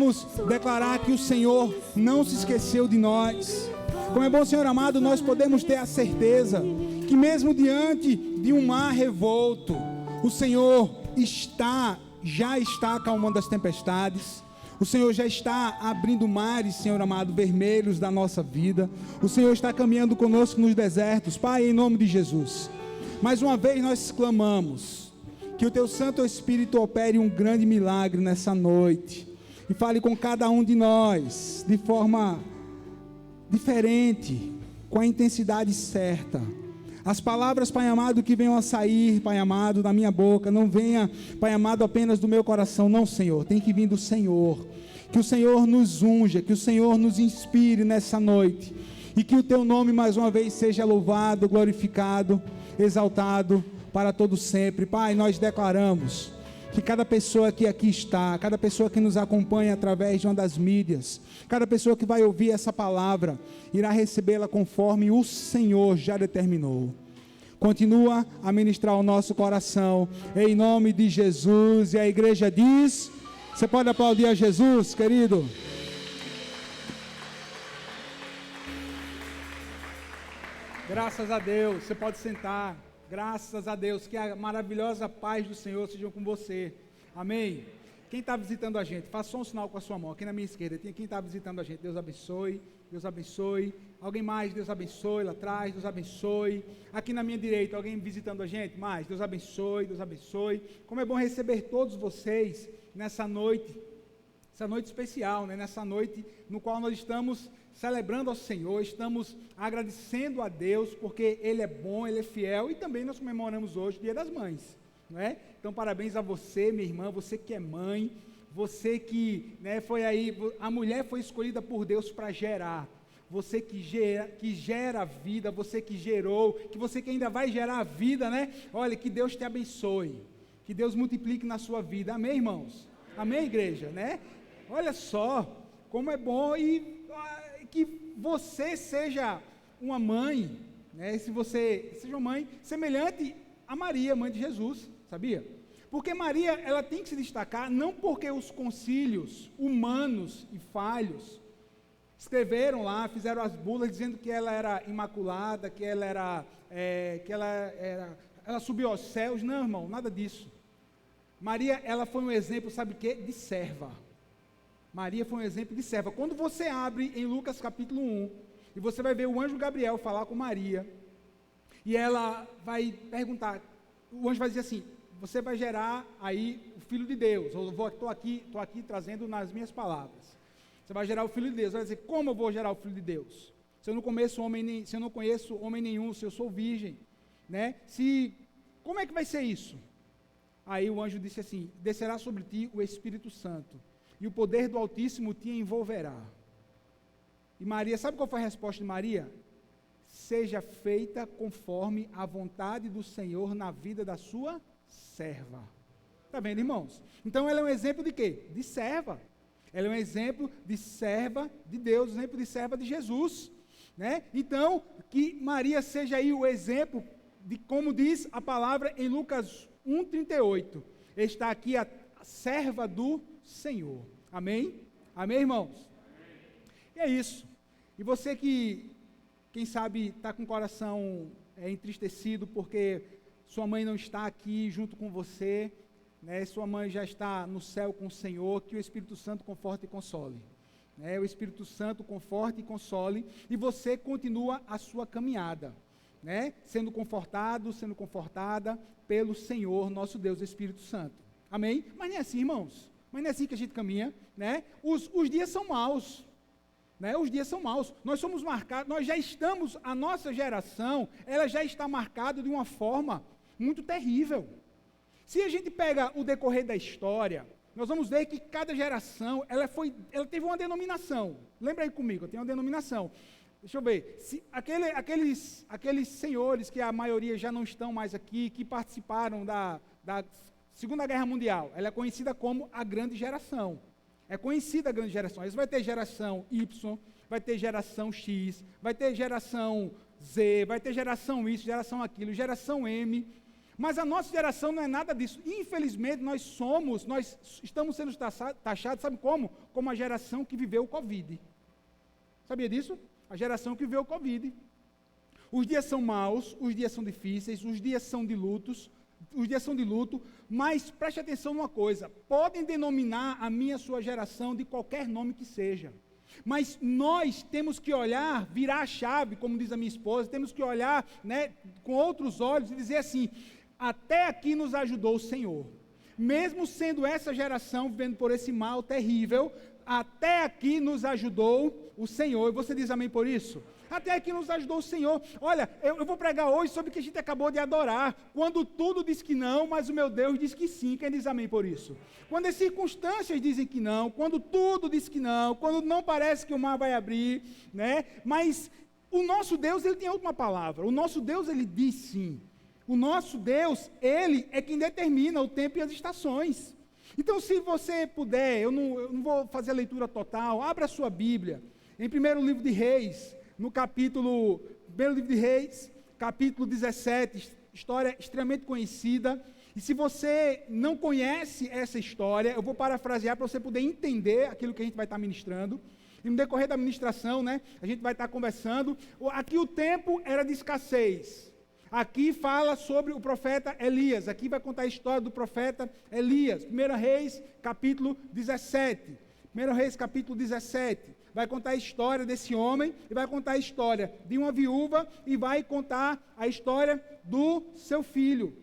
podemos declarar que o Senhor não se esqueceu de nós. Como é bom, Senhor amado, nós podemos ter a certeza que mesmo diante de um mar revolto, o Senhor já está acalmando as tempestades. O Senhor já está abrindo mares, Senhor amado, vermelhos da nossa vida. O Senhor está caminhando conosco nos desertos. Pai, em nome de Jesus, mais uma vez nós clamamos que o Teu Santo Espírito opere um grande milagre nessa noite e fale com cada um de nós de forma diferente, com a intensidade certa. As palavras, Pai amado, que venham a sair, Pai amado, da minha boca, não venha, Pai amado, apenas do meu coração, não, Senhor, tem que vir do Senhor. Que o Senhor nos unja, que o Senhor nos inspire nessa noite, e que o Teu nome mais uma vez seja louvado, glorificado, exaltado para todo sempre. Pai, nós declaramos que cada pessoa que aqui está, cada pessoa que nos acompanha através de uma das mídias, cada pessoa que vai ouvir essa palavra, irá recebê-la conforme o Senhor já determinou. Continua a ministrar o nosso coração, em nome de Jesus. E a igreja diz: você pode aplaudir a Jesus, querido? Graças a Deus, você pode sentar. Graças a Deus, que a maravilhosa paz do Senhor seja com você. Amém? Quem está visitando a gente, faça só um sinal com a sua mão. Aqui na minha esquerda, tem quem está visitando a gente. Deus abençoe, Deus abençoe. Alguém mais, Deus abençoe. Lá atrás, Deus abençoe. Aqui na minha direita, alguém visitando a gente? Mais, Deus abençoe, Deus abençoe. Como é bom receber todos vocês nessa noite especial, né? Nessa noite no qual nós estamos celebrando ao Senhor, estamos agradecendo a Deus, porque Ele é bom, Ele é fiel, e também nós comemoramos hoje o Dia das Mães, não é? Então parabéns a você, minha irmã, você que é mãe, você que, né, foi aí, a mulher foi escolhida por Deus para gerar, você que gera a vida, você que gerou, que você que ainda vai gerar a vida, né? Olha, que Deus te abençoe, que Deus multiplique na sua vida, amém, irmãos? Amém, igreja, né? Olha só, como é bom, e que você seja uma mãe, né? Se você seja uma mãe semelhante a Maria, mãe de Jesus, sabia? Porque Maria, ela tem que se destacar, não porque os concílios humanos e falhos escreveram lá, fizeram as bulas dizendo que ela era imaculada, que ela subiu aos céus. Não, irmão, nada disso. Maria, ela foi um exemplo, sabe o quê? De serva. Maria foi um exemplo de serva. Quando você abre em Lucas capítulo 1, e você vai ver o anjo Gabriel falar com Maria, e ela vai perguntar, o anjo vai dizer assim: você vai gerar aí o Filho de Deus. Eu estou aqui trazendo nas minhas palavras. Você vai gerar o Filho de Deus. Vai dizer: como eu vou gerar o Filho de Deus? Se eu não conheço homem nenhum, se eu sou virgem, né? Como é que vai ser isso? Aí o anjo disse assim: descerá sobre ti o Espírito Santo, e o poder do Altíssimo te envolverá. E Maria, sabe qual foi a resposta de Maria? Seja feita conforme a vontade do Senhor na vida da sua serva. Está vendo, irmãos? Então ela é um exemplo de quê? De serva. Ela é um exemplo de serva de Deus, um exemplo de serva de Jesus, né? Então, que Maria seja aí o exemplo de, como diz a palavra em Lucas 1,38, está aqui a serva do Senhor. Amém? Amém, irmãos? Amém. E é isso. E você que, quem sabe, está com o coração entristecido porque sua mãe não está aqui junto com você, né? Sua mãe já está no céu com o Senhor, que o Espírito Santo conforte e console. O Espírito Santo conforte e console, e você continua a sua caminhada, né? Sendo confortada pelo Senhor, nosso Deus, Espírito Santo. Amém? Mas nem é assim, irmãos. Mas não é assim que a gente caminha, né? Os dias são maus, né? Os dias são maus. Nós somos marcados, nós já estamos, a nossa geração, ela já está marcada de uma forma muito terrível. Se a gente pega o decorrer da história, nós vamos ver que cada geração, ela teve uma denominação. Lembra aí comigo, tem uma denominação. Deixa eu ver, aqueles senhores que a maioria já não estão mais aqui, que participaram da Segunda Guerra Mundial, ela é conhecida como a Grande Geração. É conhecida a Grande Geração. Eles vai ter geração Y, vai ter geração X, vai ter geração Z, vai ter geração isso, geração aquilo, geração M. Mas a nossa geração não é nada disso. Infelizmente, nós estamos sendo taxados, sabe como? Como a geração que viveu o Covid. Sabia disso? A geração que viveu o Covid. Os dias são maus, os dias são difíceis, os dias são de luto, mas preste atenção numa coisa, podem denominar a minha e a sua geração de qualquer nome que seja, mas nós temos que olhar, virar a chave, como diz a minha esposa, temos que olhar, né, com outros olhos e dizer assim, até aqui nos ajudou o Senhor, mesmo sendo essa geração vivendo por esse mal terrível, até aqui nos ajudou o Senhor, e você diz amém por isso? Até aqui nos ajudou o Senhor. Olha, eu vou pregar hoje sobre o que a gente acabou de adorar. Quando tudo diz que não, mas o meu Deus diz que sim. Quem diz amém por isso? Quando as circunstâncias dizem que não, quando tudo diz que não, quando não parece que o mar vai abrir, né? Mas o nosso Deus, ele tem a última palavra. O nosso Deus, ele diz sim. O nosso Deus, ele é quem determina o tempo e as estações. Então, se você puder, eu não vou fazer a leitura total, abra a sua Bíblia, em 1º livro de Reis, no capítulo 1º livro de Reis, capítulo 17, história extremamente conhecida, e se você não conhece essa história, eu vou parafrasear para você poder entender aquilo que a gente vai estar ministrando, e no decorrer da ministração, né, a gente vai estar conversando, aqui o tempo era de escassez, aqui fala sobre o profeta Elias, aqui vai contar a história do profeta Elias, 1 Reis, capítulo 17, 1 Reis, capítulo 17, vai contar a história desse homem, e vai contar a história de uma viúva, e vai contar a história do seu filho.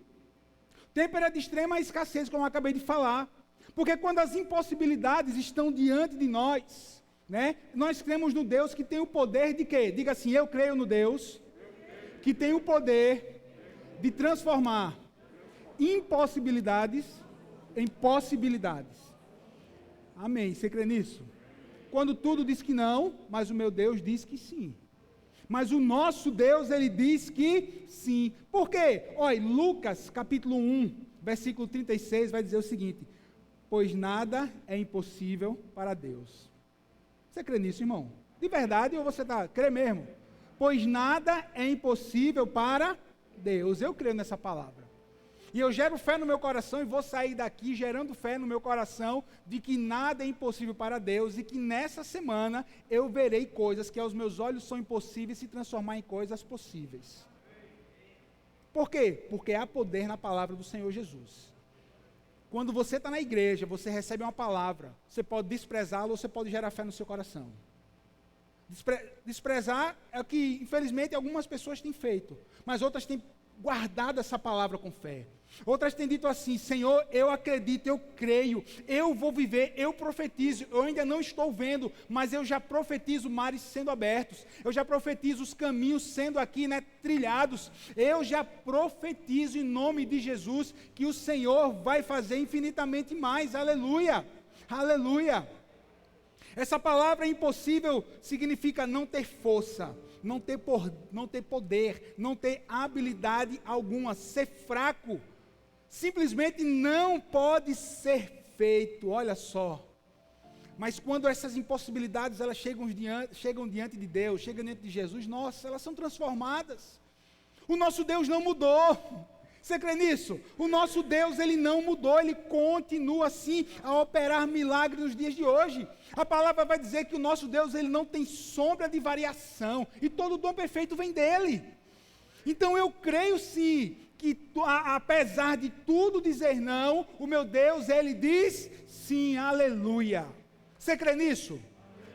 O tempo era de extrema escassez, como eu acabei de falar, porque quando as impossibilidades estão diante de nós, né, nós cremos no Deus que tem o poder de quê? Diga assim, eu creio no Deus que tem o poder de transformar impossibilidades em possibilidades. Amém, você crê nisso? Quando tudo diz que não, mas o meu Deus diz que sim. Mas o nosso Deus, ele diz que sim. Por quê? Olha, Lucas, capítulo 1, versículo 36, vai dizer o seguinte, pois nada é impossível para Deus. Você crê nisso, irmão? De verdade, ou você crê mesmo? Pois nada é impossível para Deus. Eu creio nessa palavra. E eu gero fé no meu coração e vou sair daqui gerando fé no meu coração de que nada é impossível para Deus e que nessa semana eu verei coisas que aos meus olhos são impossíveis se transformar em coisas possíveis. Por quê? Porque há poder na palavra do Senhor Jesus. Quando você está na igreja, você recebe uma palavra, você pode desprezá-la ou você pode gerar fé no seu coração. Desprezar é o que, infelizmente, algumas pessoas têm feito, mas outras têm guardado essa palavra com fé. Outras têm dito assim, Senhor, eu acredito, eu creio, eu vou viver, eu profetizo, eu ainda não estou vendo, mas eu já profetizo mares sendo abertos, eu já profetizo os caminhos sendo aqui, né, trilhados, eu já profetizo em nome de Jesus, que o Senhor vai fazer infinitamente mais, aleluia, aleluia. Essa palavra impossível significa não ter força, não ter poder, não ter habilidade alguma, ser fraco, simplesmente não pode ser feito, olha só. Mas quando essas impossibilidades elas chegam diante de Deus, chegam diante de Jesus, nossa, elas são transformadas. O nosso Deus não mudou. Você crê nisso? O nosso Deus, ele não mudou, ele continua assim a operar milagres nos dias de hoje. A palavra vai dizer que o nosso Deus, ele não tem sombra de variação, e todo dom perfeito vem dele. Então eu creio sim, que apesar de tudo dizer não, o meu Deus, ele diz sim, aleluia. Você crê nisso?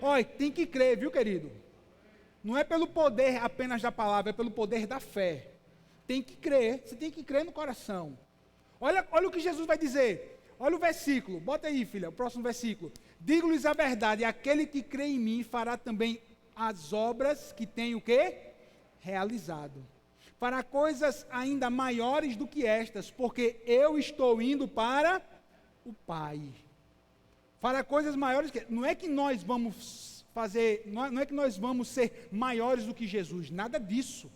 Olha, tem que crer, viu, querido? Não é pelo poder apenas da palavra, é pelo poder da fé. Tem que crer, você tem que crer no coração. Olha o que Jesus vai dizer. Olha o versículo, bota aí, filha, o próximo versículo. Digo-lhes a verdade, aquele que crê em mim fará também as obras que tem o quê? Realizado. Para coisas ainda maiores do que estas, porque eu estou indo para o Pai. Para coisas maiores que... Não é que nós vamos fazer, não é que nós vamos ser maiores do que Jesus, nada disso.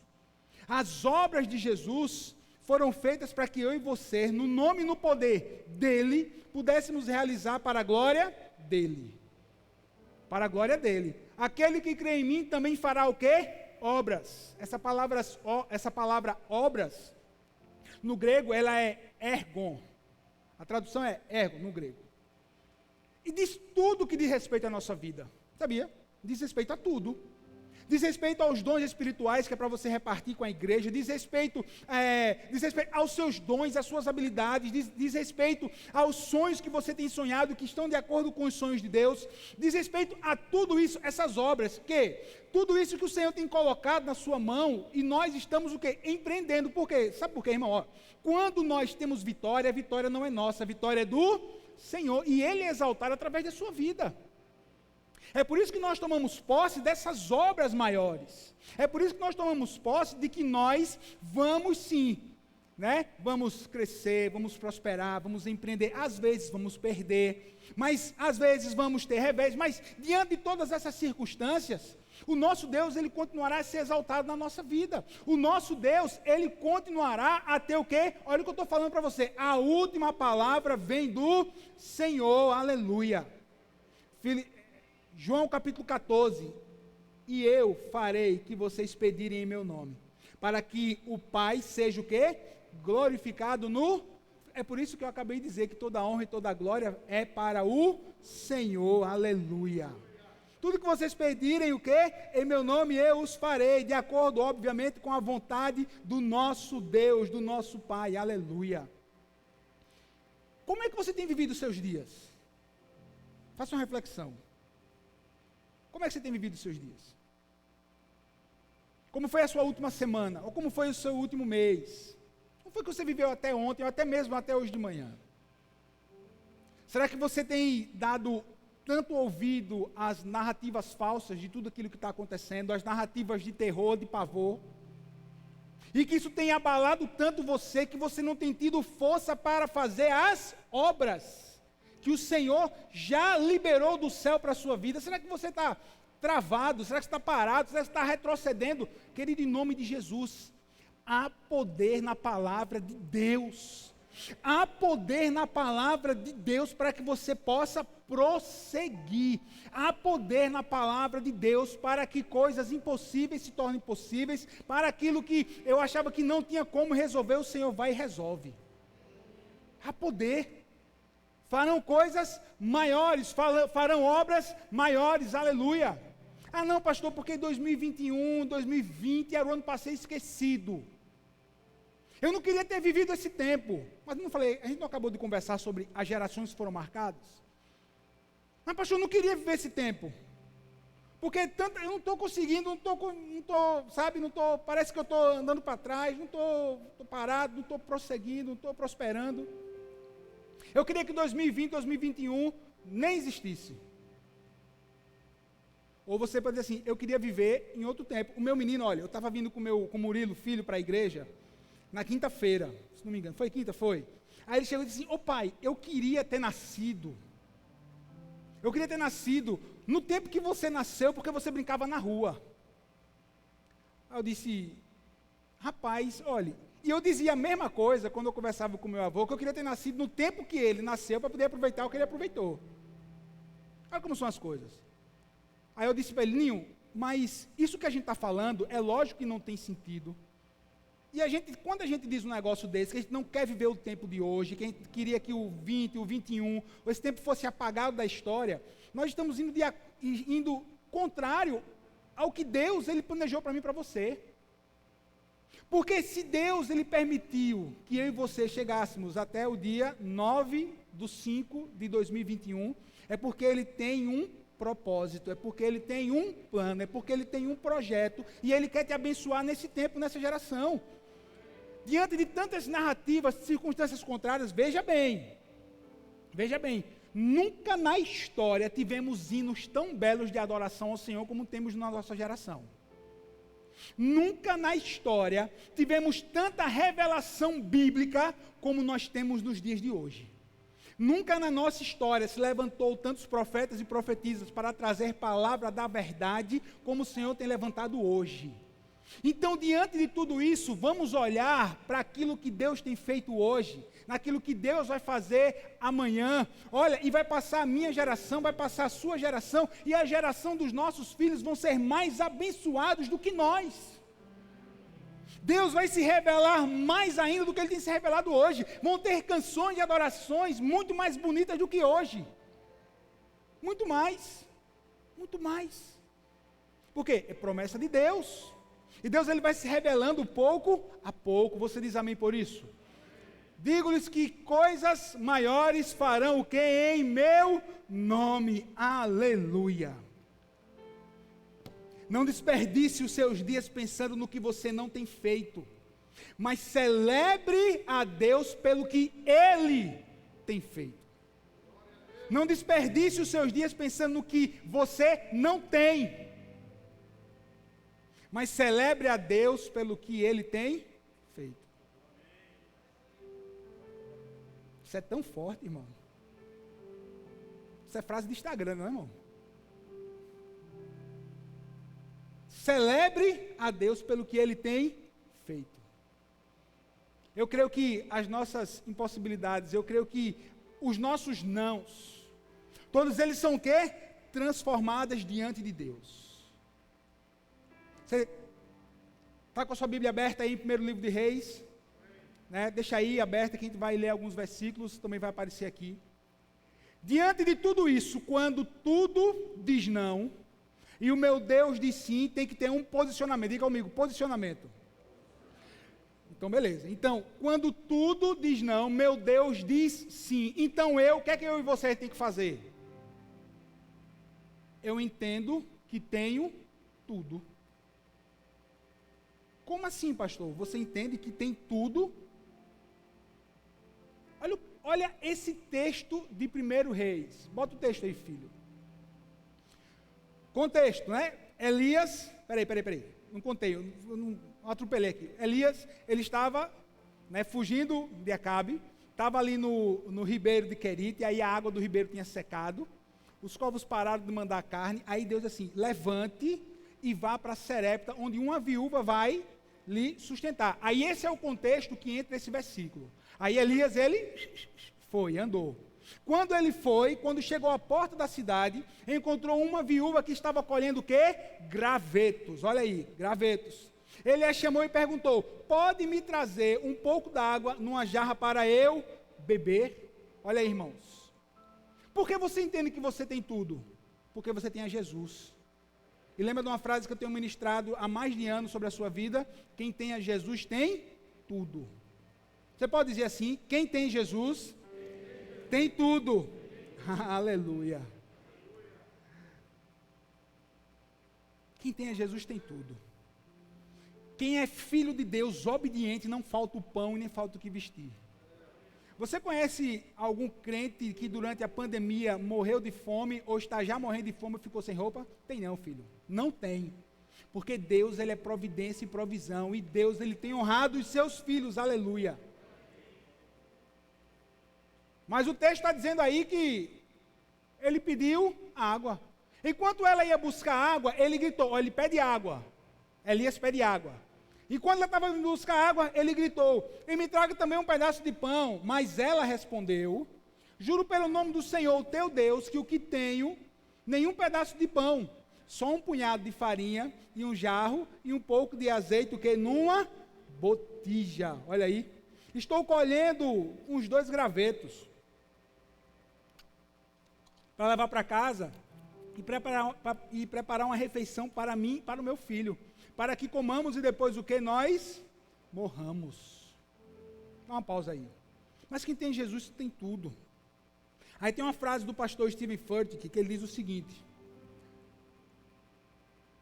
As obras de Jesus foram feitas para que eu e você, no nome e no poder dEle, pudéssemos realizar para a glória dEle. Para a glória dEle. Aquele que crê em mim também fará o quê? Obras. Essa palavra obras No grego, ela é ergon. A tradução é ergon, no grego. E diz tudo que diz respeito à nossa vida. Sabia? Diz respeito a tudo. Diz respeito aos dons espirituais que é para você repartir com a igreja, diz respeito aos seus dons, às suas habilidades, diz respeito aos sonhos que você tem sonhado, que estão de acordo com os sonhos de Deus, diz respeito a tudo isso, essas obras, tudo isso que o Senhor tem colocado na sua mão, e nós estamos o quê? Empreendendo. Por quê? Sabe por quê, irmão? Ó, quando nós temos vitória, a vitória não é nossa, a vitória é do Senhor, e Ele é exaltado através da sua vida. É por isso que nós tomamos posse dessas obras maiores. É por isso que nós tomamos posse de que nós vamos sim, né? Vamos crescer, vamos prosperar, vamos empreender. Às vezes vamos perder, mas às vezes vamos ter revés. Mas diante de todas essas circunstâncias, o nosso Deus, Ele continuará a ser exaltado na nossa vida. O nosso Deus, Ele continuará a ter o quê? Olha o que eu estou falando para você. A última palavra vem do Senhor. Aleluia. João capítulo 14, e eu farei que vocês pedirem em meu nome, para que o Pai seja o quê? Glorificado no... É por isso que eu acabei de dizer que toda honra e toda glória é para o Senhor, aleluia. Tudo que vocês pedirem o quê? Em meu nome eu os farei, de acordo, obviamente, com a vontade do nosso Deus, do nosso Pai, aleluia. Como é que você tem vivido os seus dias? Faça uma reflexão. Como é que você tem vivido os seus dias? Como foi a sua última semana? Ou como foi o seu último mês? Como foi que você viveu até ontem, ou até mesmo até hoje de manhã? Será que você tem dado tanto ouvido às narrativas falsas de tudo aquilo que está acontecendo, às narrativas de terror, de pavor? E que isso tem abalado tanto você, que você não tem tido força para fazer as obras que o Senhor já liberou do céu para a sua vida? Será que você está travado? Será que você está parado? Será que você está retrocedendo? Querido, em nome de Jesus, há poder na palavra de Deus. Há poder na palavra de Deus para que você possa prosseguir. Há poder na palavra de Deus para que coisas impossíveis se tornem possíveis, para aquilo que eu achava que não tinha como resolver, o Senhor vai e resolve. Há poder. Farão coisas maiores, farão obras maiores, aleluia. Ah não, pastor, porque 2021, 2020 era o ano passado esquecido. Eu não queria ter vivido esse tempo. Mas não falei, a gente não acabou de conversar sobre as gerações que foram marcadas? Mas pastor, eu não queria viver esse tempo. Porque eu não estou conseguindo, parece que eu estou andando para trás, não estou parado, não estou prosseguindo, não estou prosperando. Eu queria que 2020, 2021 nem existisse. Ou você pode dizer assim, eu queria viver em outro tempo. O meu menino, olha, eu estava vindo com o Murilo, filho, para a igreja, na quinta-feira, se não me engano, foi quinta? Foi. Aí ele chegou e disse assim, pai, eu queria ter nascido. Eu queria ter nascido no tempo que você nasceu, porque você brincava na rua. Aí eu disse, rapaz, olha... E eu dizia a mesma coisa quando eu conversava com meu avô, que eu queria ter nascido no tempo que ele nasceu, para poder aproveitar o que ele aproveitou. Olha como são as coisas. Aí eu disse para ele, Ninho, mas isso que a gente está falando, é lógico que não tem sentido. E quando a gente diz um negócio desse, que a gente não quer viver o tempo de hoje, que a gente queria que o 20, o 21, esse tempo fosse apagado da história, nós estamos indo contrário ao que Deus ele planejou para mim e para você. Porque se Deus ele permitiu que eu e você chegássemos até o dia 9/5/2021, é porque Ele tem um propósito, é porque Ele tem um plano, é porque Ele tem um projeto, e Ele quer te abençoar nesse tempo, nessa geração. Diante de tantas narrativas, circunstâncias contrárias, veja bem, nunca na história tivemos hinos tão belos de adoração ao Senhor como temos na nossa geração. Nunca na história tivemos tanta revelação bíblica como nós temos nos dias de hoje. Nunca na nossa história se levantou tantos profetas e profetisas para trazer palavra da verdade como o Senhor tem levantado hoje. Então, diante de tudo isso, vamos olhar para aquilo que Deus tem feito hoje, naquilo que Deus vai fazer amanhã. Olha, e vai passar a minha geração, vai passar a sua geração, e a geração dos nossos filhos vão ser mais abençoados do que nós. Deus vai se revelar mais ainda do que Ele tem se revelado hoje. Vão ter canções de adorações muito mais bonitas do que hoje. Muito mais. Muito mais. Por quê? É promessa de Deus. E Deus ele vai se revelando pouco a pouco. Você diz amém por isso? Digo-lhes que coisas maiores farão o que? Em meu nome. Aleluia. Não desperdice os seus dias pensando no que você não tem feito, mas celebre a Deus pelo que Ele tem feito. Não desperdice os seus dias pensando no que você não tem, mas celebre a Deus pelo que Ele tem feito. Isso é tão forte, irmão. Isso é frase de Instagram, não é, irmão? Celebre a Deus pelo que Ele tem feito. Eu creio que as nossas impossibilidades, eu creio que os nossos nãos, todos eles são o quê? Transformadas diante de Deus. Você está com a sua Bíblia aberta aí em 1º livro de Reis? Né? Deixa aí aberta que a gente vai ler alguns versículos, também vai aparecer aqui. Diante de tudo isso, quando tudo diz não, e o meu Deus diz sim, tem que ter um posicionamento. Diga comigo, posicionamento. Então, beleza. Então, quando tudo diz não, meu Deus diz sim. Então, o que é que eu e você tem que fazer? Eu entendo que tenho tudo. Como assim, pastor? Você entende que tem tudo? Olha esse texto de 1 Reis. Bota o texto aí, filho. Contexto, né? Elias, peraí, não contei, eu não atropelei aqui. Elias, ele estava, né, fugindo de Acabe, estava ali no ribeiro de Querite, e aí a água do ribeiro tinha secado, os corvos pararam de mandar carne, aí Deus assim, levante e vá para Serepta, onde uma viúva vai lhe sustentar. Aí esse é o contexto que entra nesse versículo. Aí Elias, ele foi, andou. Quando ele foi, quando chegou à porta da cidade, encontrou uma viúva que estava colhendo o quê? Gravetos, olha aí, gravetos. Ele a chamou e perguntou, pode me trazer um pouco d'água numa jarra para eu beber? Olha aí, irmãos. Por que você entende que você tem tudo? Porque você tem a Jesus. E lembra de uma frase que eu tenho ministrado há mais de anos sobre a sua vida? Quem tem a Jesus tem tudo. Você pode dizer assim, quem tem Jesus tem tudo. Aleluia. Quem tem a Jesus tem tudo. Quem é filho de Deus, obediente, não falta o pão e nem falta o que vestir. Você conhece algum crente que durante a pandemia morreu de fome ou está já morrendo de fome e ficou sem roupa? Tem não, filho. Não tem. Porque Deus, ele é providência e provisão. E Deus, ele tem honrado os seus filhos. Aleluia. Mas o texto está dizendo aí que ele pediu água. Enquanto ela ia buscar água, ele gritou, ele pede água. Elias pede água. E quando ela estava indo buscar água, ele gritou, e me traga também um pedaço de pão. Mas ela respondeu, juro pelo nome do Senhor, teu Deus, que o que tenho, nenhum pedaço de pão, só um punhado de farinha, e um jarro, e um pouco de azeite, o que? Numa botija. Olha aí. Estou colhendo uns 2 gravetos, para levar para casa e preparar uma refeição para mim e para o meu filho, para que comamos e depois o que? Nós morramos. Dá uma pausa aí. Mas quem tem Jesus tem tudo. Aí tem uma frase do pastor Stephen Furtick que ele diz o seguinte: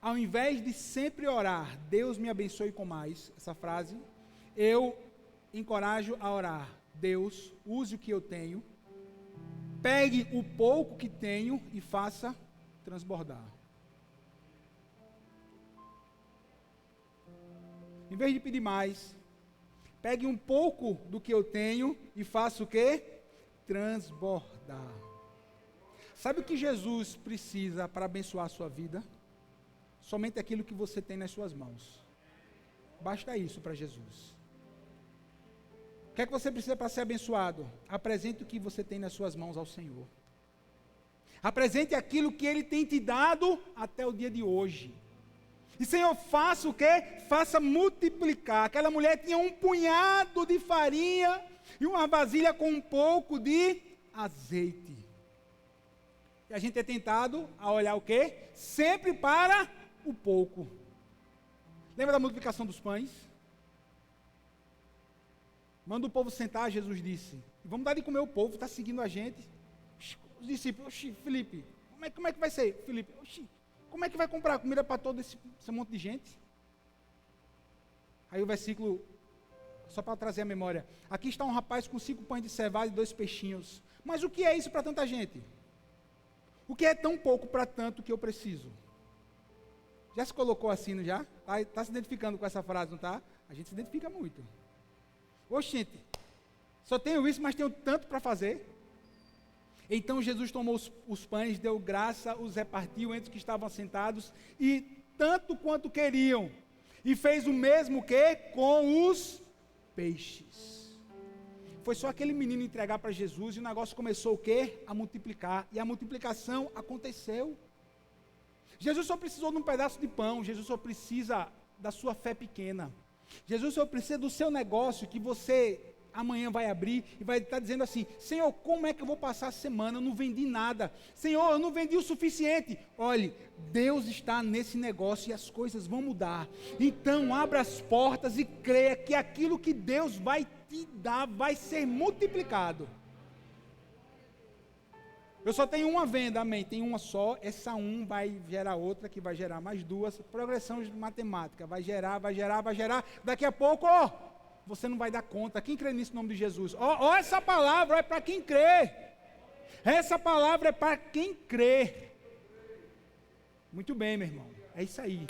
ao invés de sempre orar, Deus me abençoe com mais, essa frase, eu encorajo a orar, Deus, use o que eu tenho, pegue o pouco que tenho e faça transbordar. Em vez de pedir mais, pegue um pouco do que eu tenho e faça o quê? Transbordar. Sabe o que Jesus precisa para abençoar a sua vida? Somente aquilo que você tem nas suas mãos. Basta isso para Jesus. O que é que você precisa para ser abençoado? Apresente o que você tem nas suas mãos ao Senhor. Apresente aquilo que Ele tem te dado até o dia de hoje. E Senhor, faça o quê? Faça multiplicar. Aquela mulher tinha um punhado de farinha e uma vasilha com um pouco de azeite. E a gente é tentado a olhar o quê? Sempre para o pouco. Lembra da multiplicação dos pães? Manda o povo sentar, Jesus disse. Vamos dar de comer o povo, está seguindo a gente. Os discípulos, Felipe, como é que vai ser? Felipe, como é que vai comprar comida para todo esse monte de gente? Aí o versículo, só para trazer a memória. Aqui está um rapaz com 5 pães de cevada e 2 peixinhos. Mas o que é isso para tanta gente? O que é tão pouco para tanto que eu preciso? Já se colocou assim, não já? Está se identificando com essa frase, não está? A gente se identifica muito. Oxente, só tenho isso, mas tenho tanto para fazer. Então Jesus tomou os pães, deu graça, os repartiu entre os que estavam sentados, e tanto quanto queriam, e fez o mesmo que com os peixes. Foi só aquele menino entregar para Jesus, e o negócio começou o quê? A multiplicar, e a multiplicação aconteceu. Jesus só precisou de um pedaço de pão, Jesus só precisa da sua fé pequena. Jesus só precisa do seu negócio, que você amanhã vai abrir e vai estar dizendo assim: Senhor, como é que eu vou passar a semana? Eu não vendi nada. Senhor, eu não vendi o suficiente. Olhe, Deus está nesse negócio e as coisas vão mudar. Então abra as portas e creia que aquilo que Deus vai te dar vai ser multiplicado. Eu só tenho uma venda, amém, tem uma só, essa vai gerar outra, que vai gerar mais 2, progressão de matemática, vai gerar, daqui a pouco, você não vai dar conta. Quem crê nisso em nome de Jesus? Essa palavra é para quem crê, essa palavra é para quem crê. Muito bem, meu irmão, é isso aí,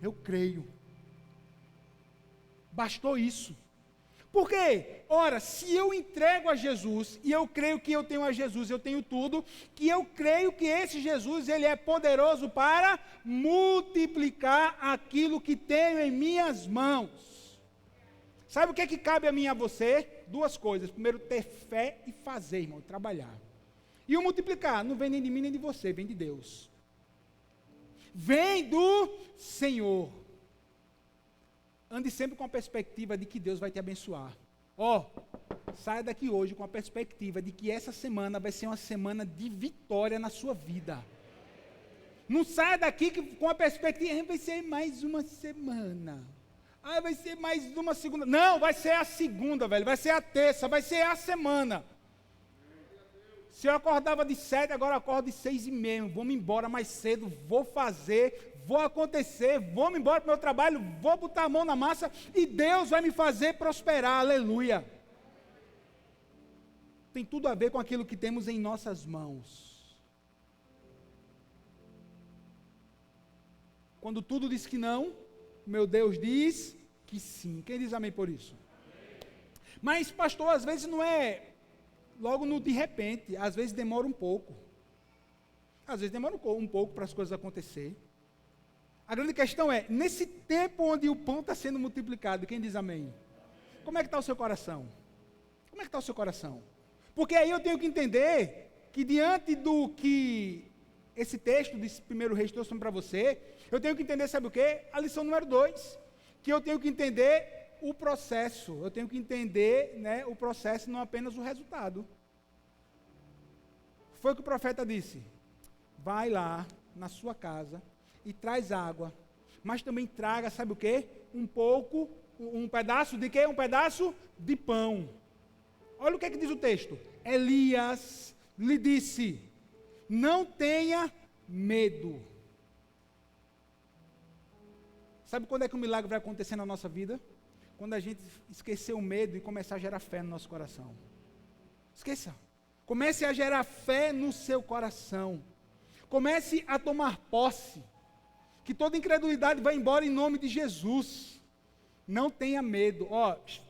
eu creio, bastou isso. Por quê? Ora, se eu entrego a Jesus, e eu creio que eu tenho a Jesus, eu tenho tudo, que eu creio que esse Jesus, ele é poderoso para multiplicar aquilo que tenho em minhas mãos. Sabe o que é que cabe a mim e a você? 2 coisas. Primeiro, ter fé e fazer, irmão, trabalhar. E o multiplicar, não vem nem de mim nem de você, vem de Deus. Vem do Senhor. Ande sempre com a perspectiva de que Deus vai te abençoar. Saia daqui hoje com a perspectiva de que essa semana vai ser uma semana de vitória na sua vida. Não saia daqui com a perspectiva, vai ser mais uma semana. Vai ser mais uma segunda. Não, vai ser a segunda, velho. Vai ser a terça, vai ser a semana. Se eu acordava de 7, agora eu acordo de 6:30. Vou me embora mais cedo, vou fazer, vou acontecer, vou me embora para o meu trabalho, vou botar a mão na massa e Deus vai me fazer prosperar, aleluia. Tem tudo a ver com aquilo que temos em nossas mãos. Quando tudo diz que não, meu Deus diz que sim. Quem diz amém por isso? Mas, pastor, às vezes não é logo no de repente, às vezes demora um pouco. Às vezes demora um pouco para as coisas acontecerem. A grande questão é, nesse tempo onde o pão está sendo multiplicado, quem diz amém? Como é que está o seu coração? Como é que está o seu coração? Porque aí eu tenho que entender que diante do que esse texto de 1 Reis trouxe para você, eu tenho que entender, sabe o quê? A lição número 2, que eu tenho que entender o processo, eu tenho que entender, o processo, não apenas o resultado. Foi o que o profeta disse: vai lá na sua casa e traz água, mas também traga, sabe o quê? Um pedaço de quê? Um pedaço de pão. Olha o que é que diz o texto. Elias lhe disse: não tenha medo. Sabe quando é que o milagre vai acontecer na nossa vida? Quando a gente esquecer o medo e começar a gerar fé no nosso coração. Esqueça. Comece a gerar fé no seu coração. Comece a tomar posse. Que toda incredulidade vai embora em nome de Jesus. Não tenha medo.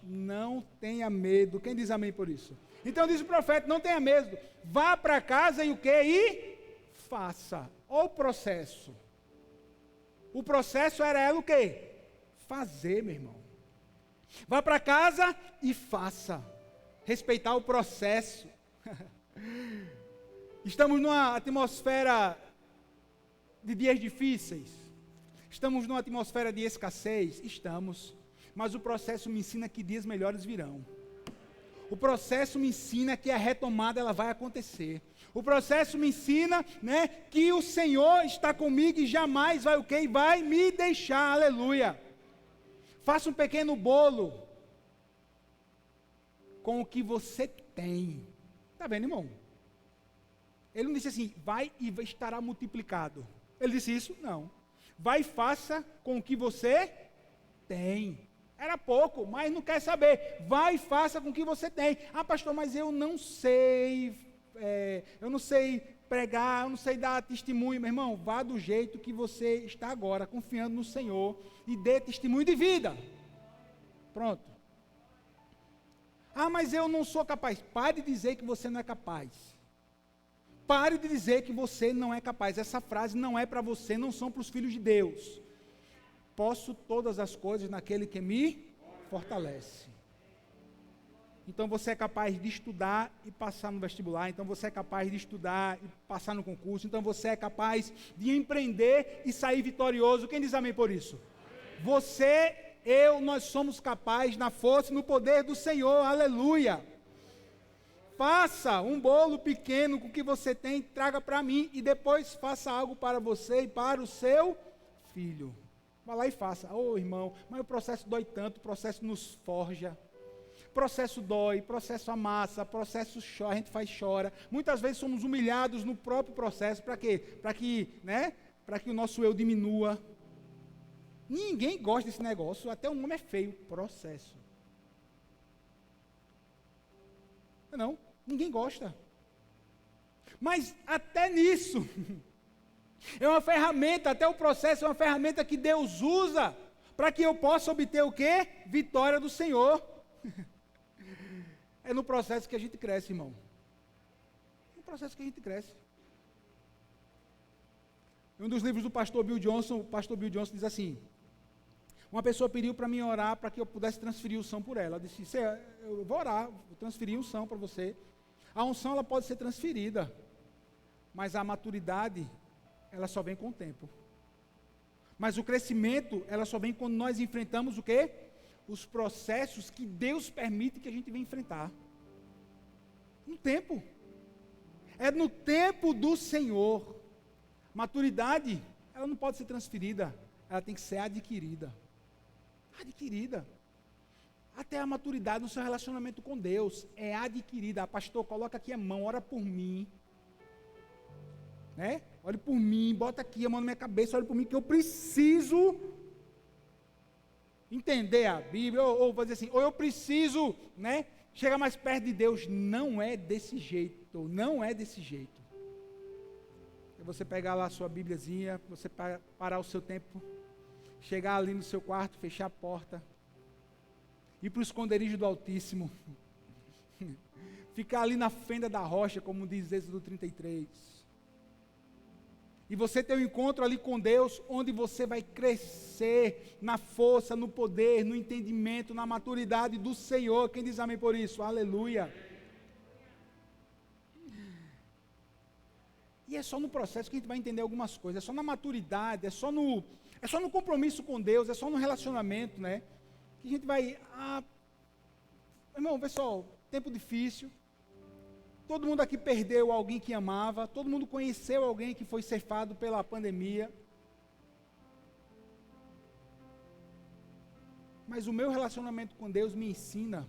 Não tenha medo. Quem diz amém por isso? Então diz o profeta: não tenha medo. Vá para casa e o quê? E faça. Olha o processo. O processo era o quê? Fazer, meu irmão. Vá para casa e faça. Respeitar o processo. Estamos numa atmosfera de dias difíceis. Estamos numa atmosfera de escassez? Estamos. Mas o processo me ensina que dias melhores virão. O processo me ensina que a retomada ela vai acontecer. O processo me ensina, né, que o Senhor está comigo e jamais vai o quê? Vai me deixar. Aleluia. Faça um pequeno bolo com o que você tem. Está vendo, irmão? Ele não disse assim, vai e estará multiplicado. Ele disse isso? Não. Vai e faça com o que você tem. Era pouco, mas não quer saber. Vai e faça com o que você tem. Ah, pastor, mas eu não sei pregar, eu não sei dar testemunho. Meu irmão, vá do jeito que você está agora, confiando no Senhor, e dê testemunho de vida. Pronto. Ah, mas eu não sou capaz. Pare de dizer que você não é capaz. Pare de dizer que você não é capaz. Essa frase não é para você, não são para os filhos de Deus. Posso todas as coisas naquele que me fortalece. Então você é capaz de estudar e passar no vestibular. Então você é capaz de estudar e passar no concurso. Então você é capaz de empreender e sair vitorioso. Quem diz amém por isso? Você, nós somos capazes na força e no poder do Senhor. Aleluia. Faça um bolo pequeno com o que você tem, traga para mim e depois faça algo para você e para o seu filho. Vá lá e faça. Irmão, mas o processo dói tanto, o processo nos forja. Processo dói, processo amassa, processo chora, a gente chora. Muitas vezes somos humilhados no próprio processo. Para quê? Para que o nosso eu diminua. Ninguém gosta desse negócio, até o nome é feio, processo. Não, ninguém gosta. Mas até nisso... É uma ferramenta, até o processo é uma ferramenta que Deus usa para que eu possa obter o quê? Vitória do Senhor. É no processo que a gente cresce, irmão. É no processo que a gente cresce. Em um dos livros do pastor Bill Johnson, o pastor Bill Johnson diz assim, uma pessoa pediu para mim orar para que eu pudesse transferir unção por ela. Ela disse, eu vou orar, vou transferir unção para você. A unção ela pode ser transferida, mas a maturidade ela só vem com o tempo. Mas o crescimento, ela só vem quando nós enfrentamos o quê? Os processos que Deus permite que a gente venha enfrentar. No tempo. É no tempo do Senhor. Maturidade, ela não pode ser transferida, ela tem que ser adquirida. Adquirida. Até a maturidade no seu relacionamento com Deus é adquirida. Pastor, coloca aqui a mão, ora por mim. Né? Olhe por mim, bota aqui a mão na minha cabeça, olhe por mim, que eu preciso entender a Bíblia, ou vou dizer assim, ou eu preciso, né, chegar mais perto de Deus. Não é desse jeito, não é desse jeito. É você pegar lá a sua Bíbliazinha, você parar o seu tempo, chegar ali no seu quarto, fechar a porta, ir para o esconderijo do Altíssimo, ficar ali na fenda da rocha, como diz Êxodo 33, e você ter um encontro ali com Deus, onde você vai crescer na força, no poder, no entendimento, na maturidade do Senhor. Quem diz amém por isso? Aleluia. E é só no processo que a gente vai entender algumas coisas, é só na maturidade, é só no compromisso com Deus, é só no relacionamento, né? Que a gente vai, irmão, pessoal, tempo difícil, todo mundo aqui perdeu alguém que amava, todo mundo conheceu alguém que foi ceifado pela pandemia. Mas o meu relacionamento com Deus me ensina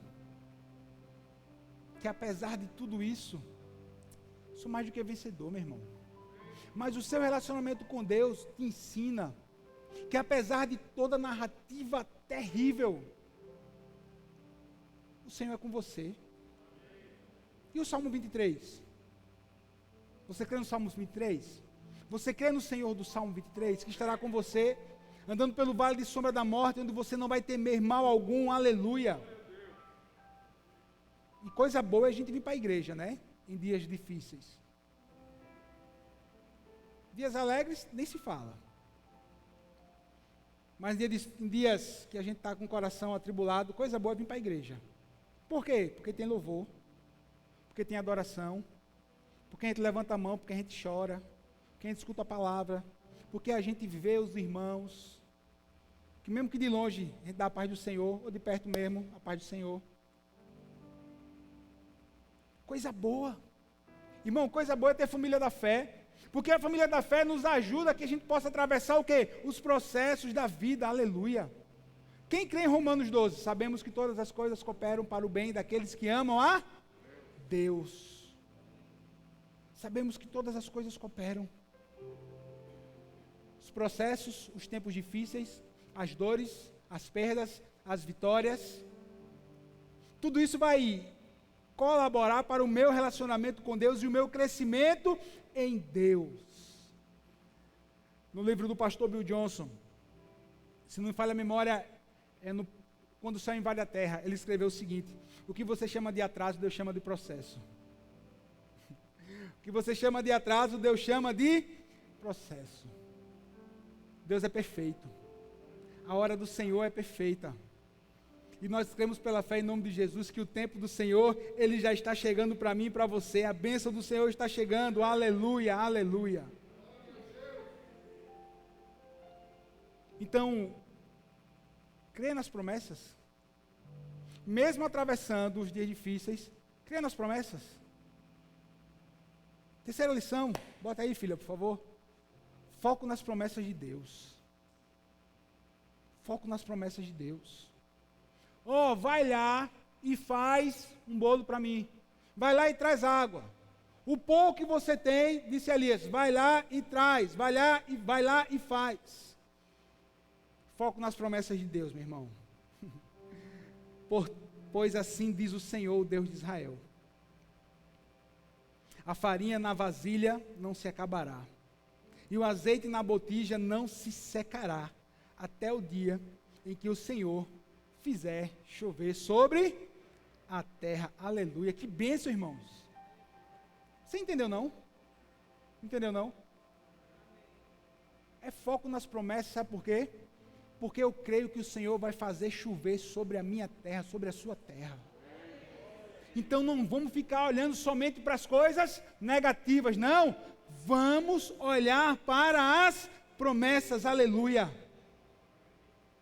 que apesar de tudo isso, sou mais do que vencedor, meu irmão. Mas o seu relacionamento com Deus te ensina que apesar de toda narrativa terrível, o Senhor é com você. E o Salmo 23? Você crê no Salmo 23? Você crê no Senhor do Salmo 23, que estará com você, andando pelo vale de sombra da morte, onde você não vai temer mal algum, aleluia. E coisa boa é a gente vir para a igreja, né? Em dias difíceis. Dias alegres, nem se fala. Mas em dias que a gente está com o coração atribulado, coisa boa é vir para a igreja. Por quê? Porque tem louvor, porque tem adoração, porque a gente levanta a mão, porque a gente chora, porque a gente escuta a palavra, porque a gente vê os irmãos, que mesmo que de longe, a gente dá a paz do Senhor, ou de perto mesmo, a paz do Senhor. Coisa boa. Irmão, coisa boa é ter família da fé, porque a família da fé nos ajuda a que a gente possa atravessar o quê? Os processos da vida, aleluia. Quem crê em Romanos 12? Sabemos que todas as coisas cooperam para o bem daqueles que amam a Deus. Sabemos que todas as coisas cooperam. Os processos, os tempos difíceis, as dores, as perdas, as vitórias, tudo isso vai colaborar para o meu relacionamento com Deus e o meu crescimento em Deus. No livro do pastor Bill Johnson, se não me falha a memória, quando o céu invade a terra, ele escreveu o seguinte: o que você chama de atraso, Deus chama de processo. O que você chama de atraso, Deus chama de processo. Deus é perfeito. A hora do Senhor é perfeita. E nós cremos pela fé em nome de Jesus que o tempo do Senhor, ele já está chegando para mim e para você. A bênção do Senhor está chegando. Aleluia, aleluia. Então, crê nas promessas. Mesmo atravessando os dias difíceis, crê nas promessas. Terceira lição, bota aí, filha, por favor. Foco nas promessas de Deus. Foco nas promessas de Deus. Vai lá e faz um bolo para mim. Vai lá e traz água. O pouco que você tem, disse Elias, vai lá e traz. Vai lá e faz. Foco nas promessas de Deus, meu irmão. Pois assim diz o Senhor, o Deus de Israel: a farinha na vasilha não se acabará, e o azeite na botija não se secará, até o dia em que o Senhor fizer chover sobre a terra. Aleluia. Que bênção, irmãos. Você entendeu não? Entendeu não? É foco nas promessas, sabe por quê? Porque eu creio que o Senhor vai fazer chover sobre a minha terra, sobre a sua terra. Então não vamos ficar olhando somente para as coisas negativas, não. Vamos olhar para as promessas, aleluia.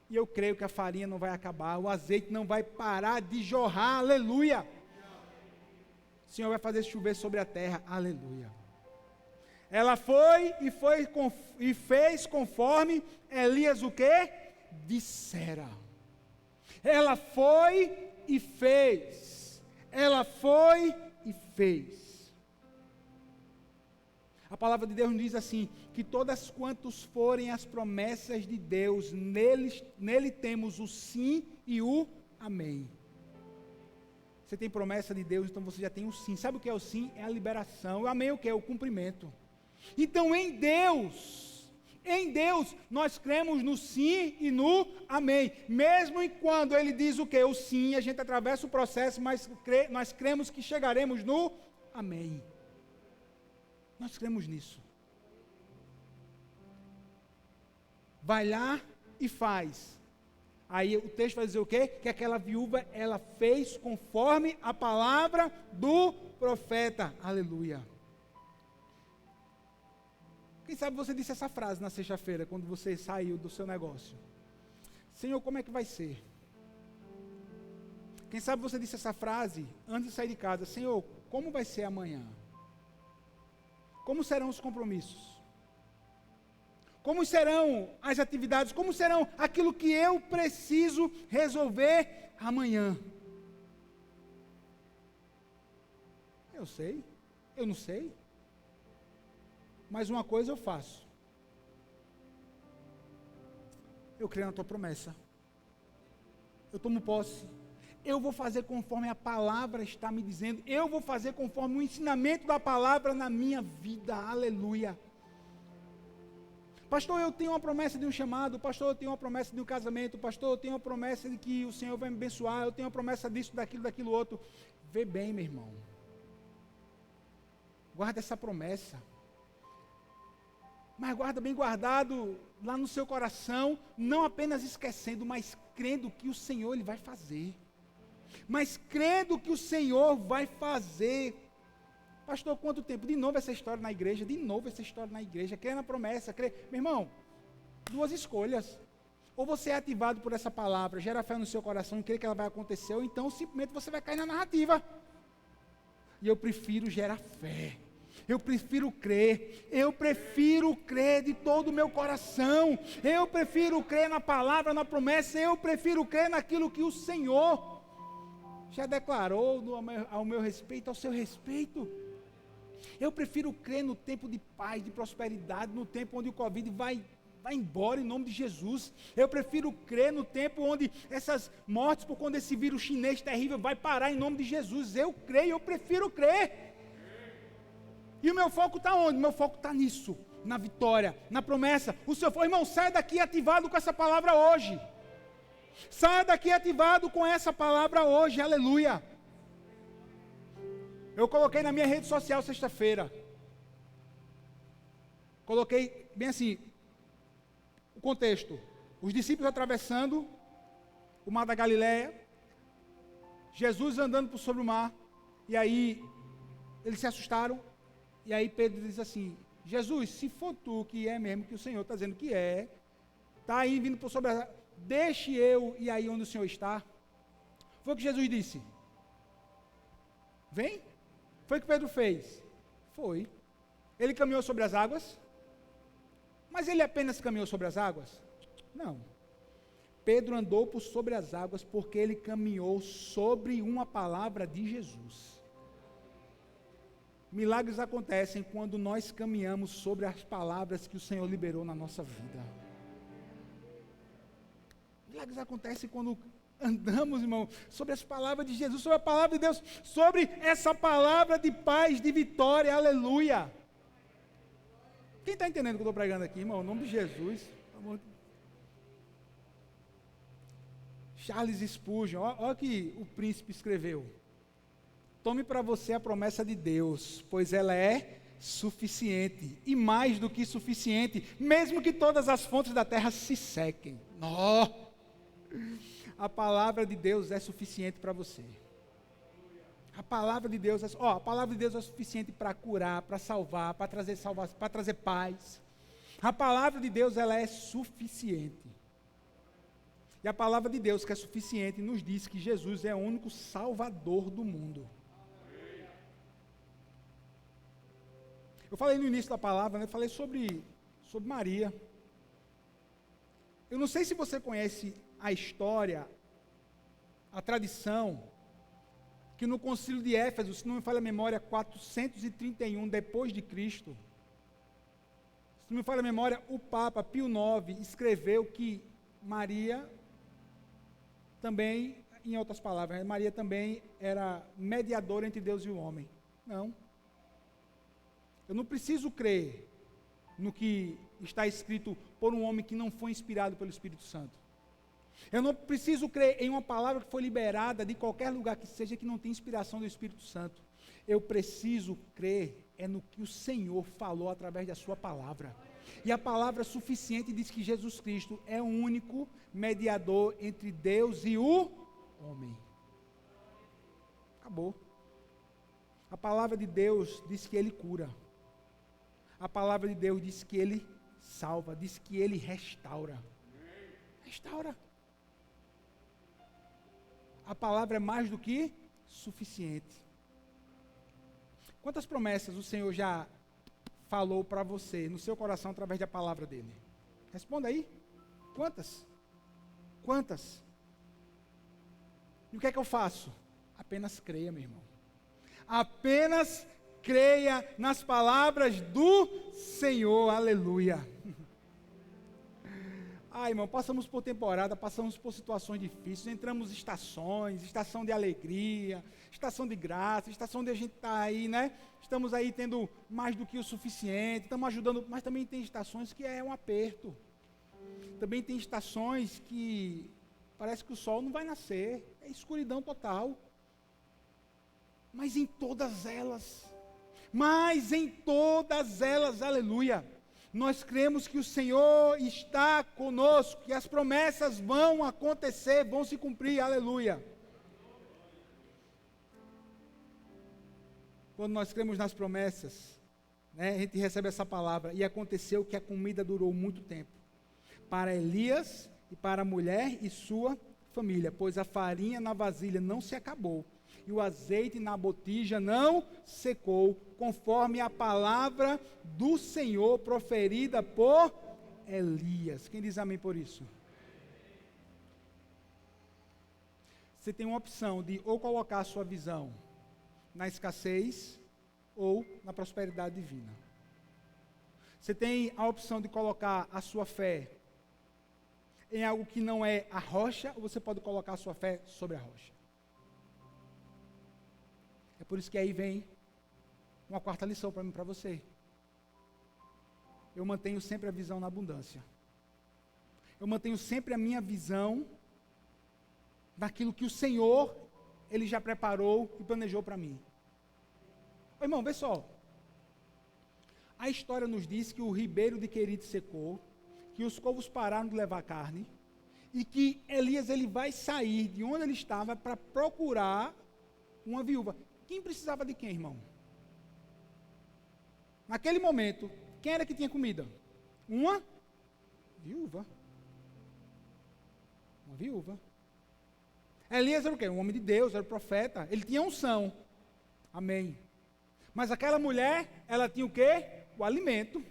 E eu creio que a farinha não vai acabar, o azeite não vai parar de jorrar, aleluia. O Senhor vai fazer chover sobre a terra, aleluia. Ela foi e fez conforme Elias o quê? Dissera. Ela foi e fez. Ela foi e fez. A palavra de Deus nos diz assim, que todas quantos forem as promessas de Deus, nele temos o sim e o amém. Você tem promessa de Deus, então você já tem o sim. Sabe o que é o sim? É a liberação. O amém é o que? É o cumprimento. Então em Deus, nós cremos no sim e no amém. Mesmo quando Ele diz o que? O sim, a gente atravessa o processo, mas nós cremos que chegaremos no amém. Nós cremos nisso. Vai lá e faz. Aí o texto vai dizer o quê? Que aquela viúva, ela fez conforme a palavra do profeta. Aleluia. Quem sabe você disse essa frase na sexta-feira, quando você saiu do seu negócio. Senhor, como é que vai ser? Quem sabe você disse essa frase antes de sair de casa. Senhor, como vai ser amanhã? Como serão os compromissos? Como serão as atividades? Como serão aquilo que eu preciso resolver amanhã? Eu sei, eu não sei. Mas uma coisa eu faço. Eu creio na tua promessa. Eu tomo posse. Eu vou fazer conforme a palavra está me dizendo. Eu vou fazer conforme o ensinamento da palavra na minha vida. Aleluia. Pastor, eu tenho uma promessa de um chamado. Pastor, eu tenho uma promessa de um casamento. Pastor, eu tenho uma promessa de que o Senhor vai me abençoar. Eu tenho uma promessa disso, daquilo outro. Vê bem, meu irmão. Guarda essa promessa. Mas guarda bem guardado lá no seu coração. Não apenas esquecendo, mas crendo que o Senhor Ele vai fazer. Mas crendo que o Senhor vai fazer. Pastor, quanto tempo? De novo essa história na igreja, crê na promessa, crê. Meu irmão, duas escolhas. Ou você é ativado por essa palavra, gera fé no seu coração e crê que ela vai acontecer, ou então simplesmente você vai cair na narrativa. E eu prefiro gerar fé. Eu prefiro crer de todo o meu coração, eu prefiro crer na palavra, na promessa, eu prefiro crer naquilo que o Senhor já declarou ao meu respeito, ao seu respeito. Eu prefiro crer no tempo de paz, de prosperidade, no tempo onde o Covid vai embora em nome de Jesus. Eu prefiro crer no tempo onde essas mortes por conta desse vírus chinês terrível vai parar em nome de Jesus. Eu creio, eu prefiro crer. E o meu foco está onde? O meu foco está nisso, na vitória, na promessa. O Senhor falou, irmão, saia daqui ativado com essa palavra hoje. Saia daqui ativado com essa palavra hoje, aleluia. Eu coloquei na minha rede social sexta-feira. Coloquei bem assim, o contexto. Os discípulos atravessando o mar da Galileia, Jesus andando por sobre o mar, e aí eles se assustaram. E aí Pedro diz assim, Jesus, se for tu que é mesmo, que o Senhor está dizendo que é, está aí vindo por sobre a... Deixe eu ir aí onde o Senhor está. Foi o que Jesus disse. Vem. Foi o que Pedro fez. Foi. Ele caminhou sobre as águas. Mas ele apenas caminhou sobre as águas? Não. Pedro andou por sobre as águas porque ele caminhou sobre uma palavra de Jesus. Milagres acontecem quando nós caminhamos sobre as palavras que o Senhor liberou na nossa vida. Milagres acontecem quando andamos, irmão, sobre as palavras de Jesus, sobre a palavra de Deus, sobre essa palavra de paz, de vitória, aleluia. Quem está entendendo o que eu estou pregando aqui, irmão? Em nome de Jesus. Charles Spurgeon, olha o que o príncipe escreveu. Tome para você a promessa de Deus, pois ela é suficiente, e mais do que suficiente, mesmo que todas as fontes da terra se sequem. A palavra de Deus é suficiente para você. A palavra de Deus é suficiente para curar, para salvar, para trazer salvação, para trazer paz. A palavra de Deus, ela é suficiente. E a palavra de Deus, que é suficiente, nos diz que Jesus é o único Salvador do mundo. Eu falei no início da palavra, né? Falei sobre Maria. Eu não sei se você conhece a história, a tradição, que no concílio de Éfeso, se não me falha a memória, 431 depois de Cristo, se não me falha a memória, o Papa Pio IX escreveu que Maria também, em outras palavras, Maria também era mediadora entre Deus e o homem. Não. Eu não preciso crer no que está escrito por um homem que não foi inspirado pelo Espírito Santo. Eu não preciso crer em uma palavra que foi liberada de qualquer lugar que seja que não tenha inspiração do Espírito Santo. Eu preciso crer no que o Senhor falou através da sua palavra. E a palavra suficiente diz que Jesus Cristo é o único mediador entre Deus e o homem. Acabou. A palavra de Deus diz que Ele cura. A palavra de Deus diz que Ele salva, diz que Ele restaura. Restaura. A palavra é mais do que suficiente. Quantas promessas o Senhor já falou para você, no seu coração, através da palavra dEle? Responda aí. Quantas? Quantas? E o que é que eu faço? Apenas creia, meu irmão. Apenas creia nas palavras do Senhor, aleluia. Irmão, passamos por temporada, passamos por situações difíceis, entramos em estações, estação de alegria, estação de graça, estação de a gente estar aí, né? Estamos aí tendo mais do que o suficiente, estamos ajudando, mas também tem estações que é um aperto. Também tem estações que parece que o sol não vai nascer, é escuridão total. Mas em todas elas, aleluia, nós cremos que o Senhor está conosco, que as promessas vão acontecer, vão se cumprir, aleluia. Quando nós cremos nas promessas, né, a gente recebe essa palavra, e aconteceu que a comida durou muito tempo. Para Elias e para a mulher e sua família, pois a farinha na vasilha não se acabou, e o azeite na botija não secou, conforme a palavra do Senhor proferida por Elias. Quem diz amém por isso? Você tem uma opção de ou colocar a sua visão na escassez ou na prosperidade divina. Você tem a opção de colocar a sua fé em algo que não é a rocha, ou você pode colocar a sua fé sobre a rocha. É por isso que aí vem uma quarta lição para mim, para você. Eu mantenho sempre a visão na abundância. Eu mantenho sempre a minha visão naquilo que o Senhor, Ele já preparou e planejou para mim. Ô, irmão, vê só. A história nos diz que o ribeiro de Querite secou, que os corvos pararam de levar carne, e que Elias ele vai sair de onde ele estava para procurar uma viúva. Quem precisava de quem, irmão? Naquele momento, quem era que tinha comida? Uma viúva. Uma viúva. Elias era o quê? Um homem de Deus, era o profeta. Ele tinha unção. Amém. Mas aquela mulher, ela tinha o quê? O alimento.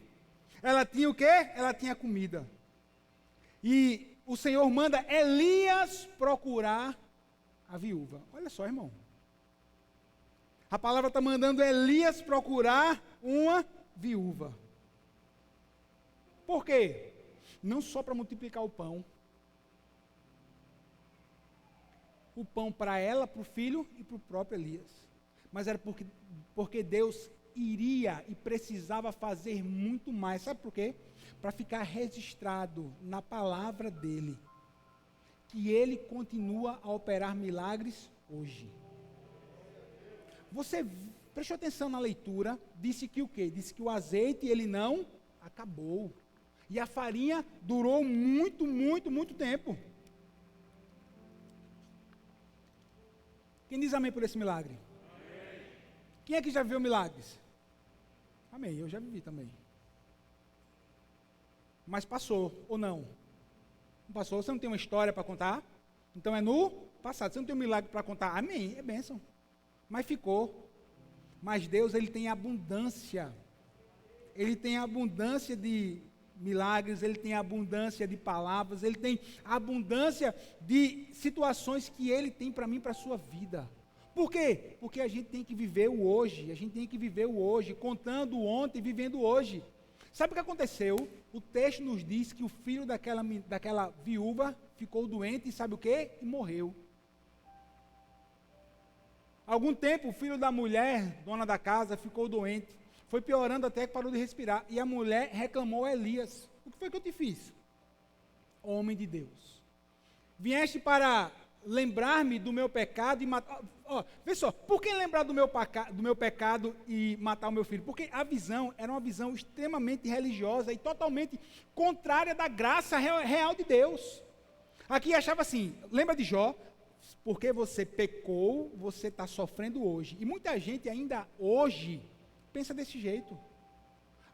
Ela tinha o quê? Ela tinha comida. E o Senhor manda Elias procurar a viúva. Olha só, irmão. A palavra está mandando Elias procurar uma viúva. Por quê? Não só para multiplicar o pão. O pão para ela, para o filho e para o próprio Elias. Mas era porque Deus iria e precisava fazer muito mais. Sabe por quê? Para ficar registrado na palavra dele. Que ele continua a operar milagres hoje. Você prestou atenção na leitura, disse que o quê? Disse que o azeite ele não acabou. E a farinha durou muito tempo. Quem diz amém por esse milagre? Amém. Quem é que já viu milagres? Amém, eu já vivi também. Mas passou, ou não? Não passou, você não tem uma história para contar? Então é no passado, você não tem um milagre para contar? Amém, é bênção. Mas ficou. Mas Deus, Ele tem abundância. Ele tem abundância de milagres, Ele tem abundância de palavras, Ele tem abundância de situações que Ele tem para mim, para a sua vida. Por quê? Porque a gente tem que viver o hoje, contando o ontem e vivendo o hoje. Sabe o que aconteceu? O texto nos diz que o filho daquela viúva ficou doente e sabe o quê? E morreu. Algum tempo, o filho da mulher, dona da casa, ficou doente. Foi piorando até que parou de respirar. E a mulher reclamou a Elias. O que foi que eu te fiz? Homem de Deus. Vieste para lembrar-me do meu pecado e matar... Vê só, por que lembrar do meu pecado e matar o meu filho? Porque a visão era uma visão extremamente religiosa e totalmente contrária da graça real de Deus. Aqui achava assim, lembra de Jó? Porque você pecou, você está sofrendo hoje. E muita gente ainda hoje pensa desse jeito.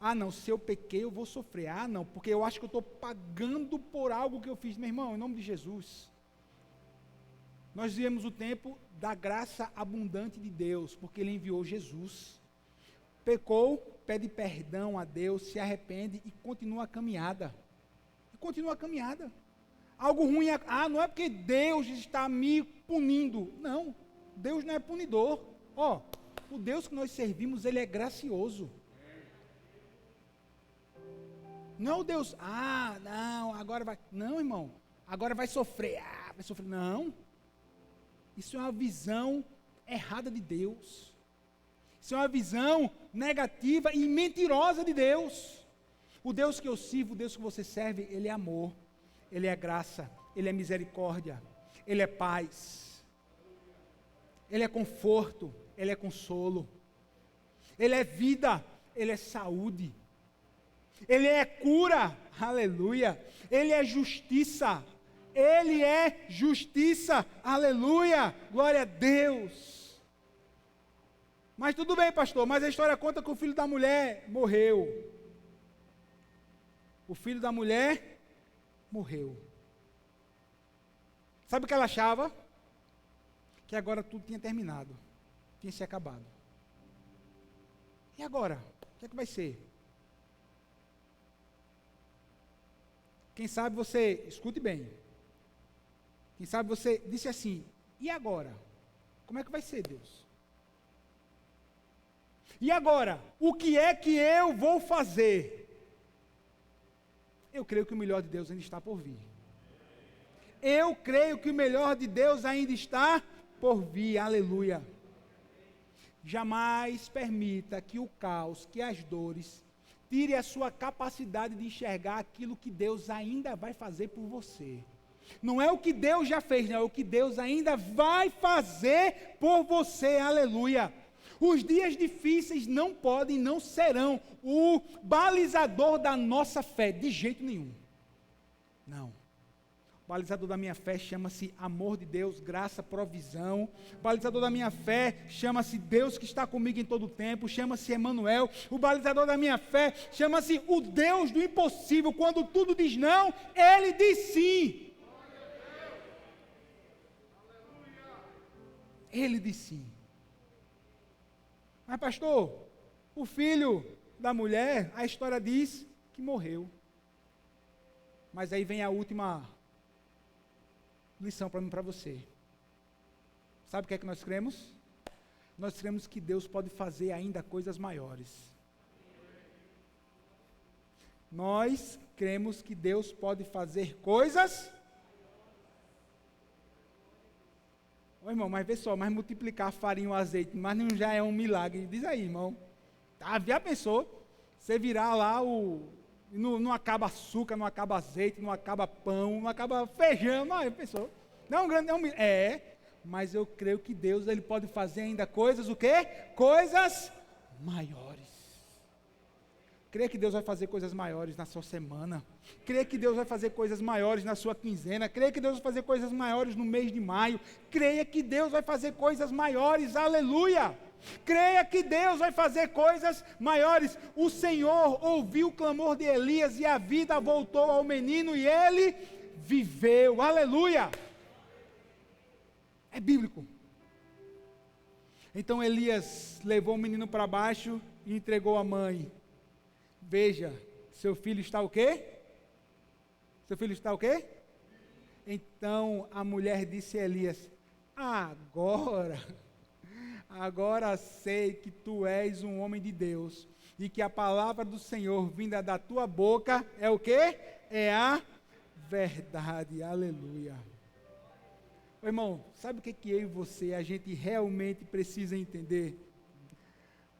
Ah, não, se eu pequei, eu vou sofrer. Ah, não, porque eu acho que eu estou pagando por algo que eu fiz. Meu irmão, em nome de Jesus. Nós vivemos o tempo da graça abundante de Deus, porque Ele enviou Jesus. Pecou, pede perdão a Deus, se arrepende e continua a caminhada. Algo ruim, não é porque Deus está me punindo. Não, Deus não é punidor. O Deus que nós servimos, Ele é gracioso. Não, Deus, não, agora vai. Não, irmão, agora vai sofrer. Vai sofrer. Não. Isso é uma visão errada de Deus. Isso é uma visão negativa e mentirosa de Deus. O Deus que eu sirvo, o Deus que você serve, Ele é amor, Ele é graça, Ele é misericórdia, Ele é paz, Ele é conforto, Ele é consolo, Ele é vida, Ele é saúde, Ele é cura, aleluia, Ele é justiça, aleluia, glória a Deus. Mas tudo bem, pastor, mas a história conta que o filho da mulher morreu. O filho da mulher morreu. Sabe o que ela achava? Que agora tudo tinha terminado, tinha se acabado. E agora? O que é que vai ser? Quem sabe você, escute bem, quem sabe você disse assim, e agora? Como é que vai ser, Deus? E agora? O que é que eu vou fazer? Eu creio que o melhor de Deus ainda está por vir. Eu creio que o melhor de Deus ainda está por vir, aleluia. Jamais permita que o caos, que as dores, tire a sua capacidade de enxergar aquilo que Deus ainda vai fazer por você. Não é o que Deus já fez, não é o que Deus ainda vai fazer por você, aleluia. Os dias difíceis não podem, não serão o balizador da nossa fé, de jeito nenhum. Não. O balizador da minha fé chama-se amor de Deus, graça, provisão. O balizador da minha fé chama-se Deus que está comigo em todo o tempo, chama-se Emanuel. O balizador da minha fé chama-se o Deus do impossível. Quando tudo diz não, Ele diz sim. Ele diz sim. Mas pastor, o filho da mulher, a história diz que morreu. Mas aí vem a última lição para mim e para você. Sabe o que é que nós cremos? Nós cremos que Deus pode fazer ainda coisas maiores. Nós cremos que Deus pode fazer coisas. Ô irmão, mas vê só, mas multiplicar a farinha e o azeite, mas não já é um milagre. Diz aí, irmão. Já pensou? Você virar lá não acaba açúcar, não acaba azeite, não acaba pão, não acaba feijão, não, pensou? Não, mas eu creio que Deus ele pode fazer ainda coisas, o quê? Coisas maiores. Creia que Deus vai fazer coisas maiores na sua semana. Creia que Deus vai fazer coisas maiores na sua quinzena. Creia que Deus vai fazer coisas maiores no mês de maio. Creia que Deus vai fazer coisas maiores, aleluia. Creia que Deus vai fazer coisas maiores. O Senhor ouviu o clamor de Elias e a vida voltou ao menino e ele viveu, aleluia. É bíblico. Então Elias levou o menino para baixo e entregou a mãe. Veja, seu filho está o quê? Seu filho está o quê? Então a mulher disse a Elias, agora sei que tu és um homem de Deus, e que a palavra do Senhor vinda da tua boca é o quê? É a verdade, aleluia. Ô, irmão, sabe o que eu e você, a gente realmente precisa entender?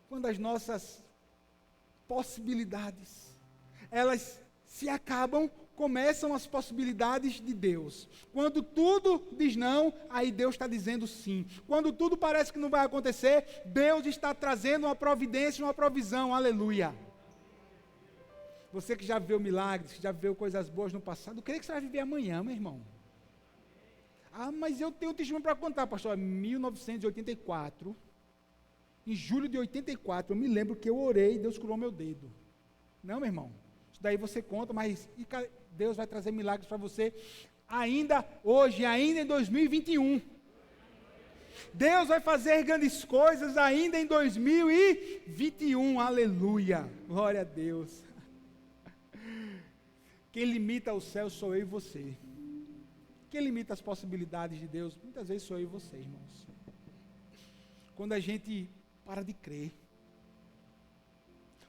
Quando as nossas possibilidades, elas se acabam, começam as possibilidades de Deus. Quando tudo diz não, aí Deus está dizendo sim. Quando tudo parece que não vai acontecer, Deus está trazendo uma providência, uma provisão, aleluia. Você que já viveu milagres, que já viveu coisas boas no passado, creio que você vai viver amanhã, meu irmão. Mas eu tenho um testemunho para contar, pastor. 1984, em julho de 84, eu me lembro que eu orei e Deus curou meu dedo. Não, meu irmão, isso daí você conta, mas Deus vai trazer milagres para você ainda hoje, ainda em 2021. Deus vai fazer grandes coisas ainda em 2021, aleluia, glória a Deus. Quem limita o céu sou eu e você. Quem limita as possibilidades de Deus, muitas vezes sou eu e você, irmãos. Quando a gente para de crer,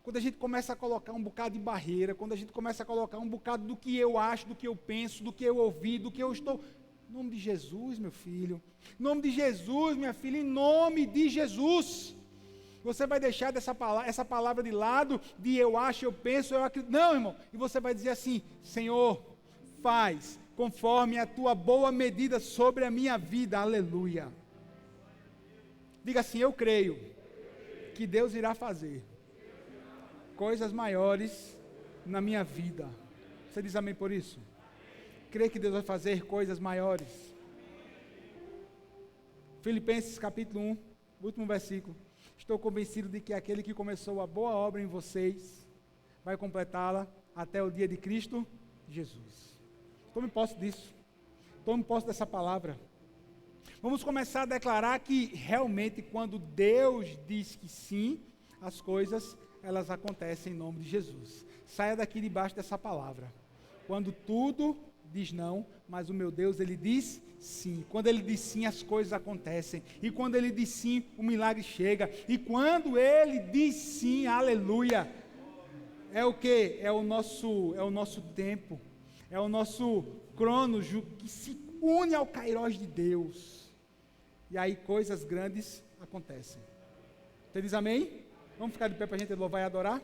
quando a gente começa a colocar um bocado de barreira, quando a gente começa a colocar um bocado do que eu acho, do que eu penso, do que eu ouvi, do que eu estou... Em nome de Jesus, meu filho. Em nome de Jesus, minha filha. Em nome de Jesus. Você vai deixar essa palavra de lado, de eu acho, eu penso, eu acredito. Não, irmão. E você vai dizer assim, Senhor, faz conforme a tua boa medida sobre a minha vida. Aleluia. Diga assim, eu creio que Deus irá fazer coisas maiores na minha vida. Você diz amém por isso? Crê que Deus vai fazer coisas maiores. Filipenses capítulo 1, último versículo. Estou convencido de que aquele que começou a boa obra em vocês vai completá-la até o dia de Cristo Jesus. Tome posse disso. Tome posse dessa palavra. Vamos começar a declarar que realmente quando Deus diz que sim, as coisas, elas acontecem em nome de Jesus. Saia daqui debaixo dessa palavra. Quando tudo diz não, mas o meu Deus, Ele diz sim. Quando Ele diz sim, as coisas acontecem. E quando Ele diz sim, o milagre chega. E quando Ele diz sim, aleluia, é o quê? É o nosso tempo. É o nosso cronos que se une ao kairós de Deus. E aí coisas grandes acontecem. Você diz amém? Vamos ficar de pé para a gente louvar e adorar?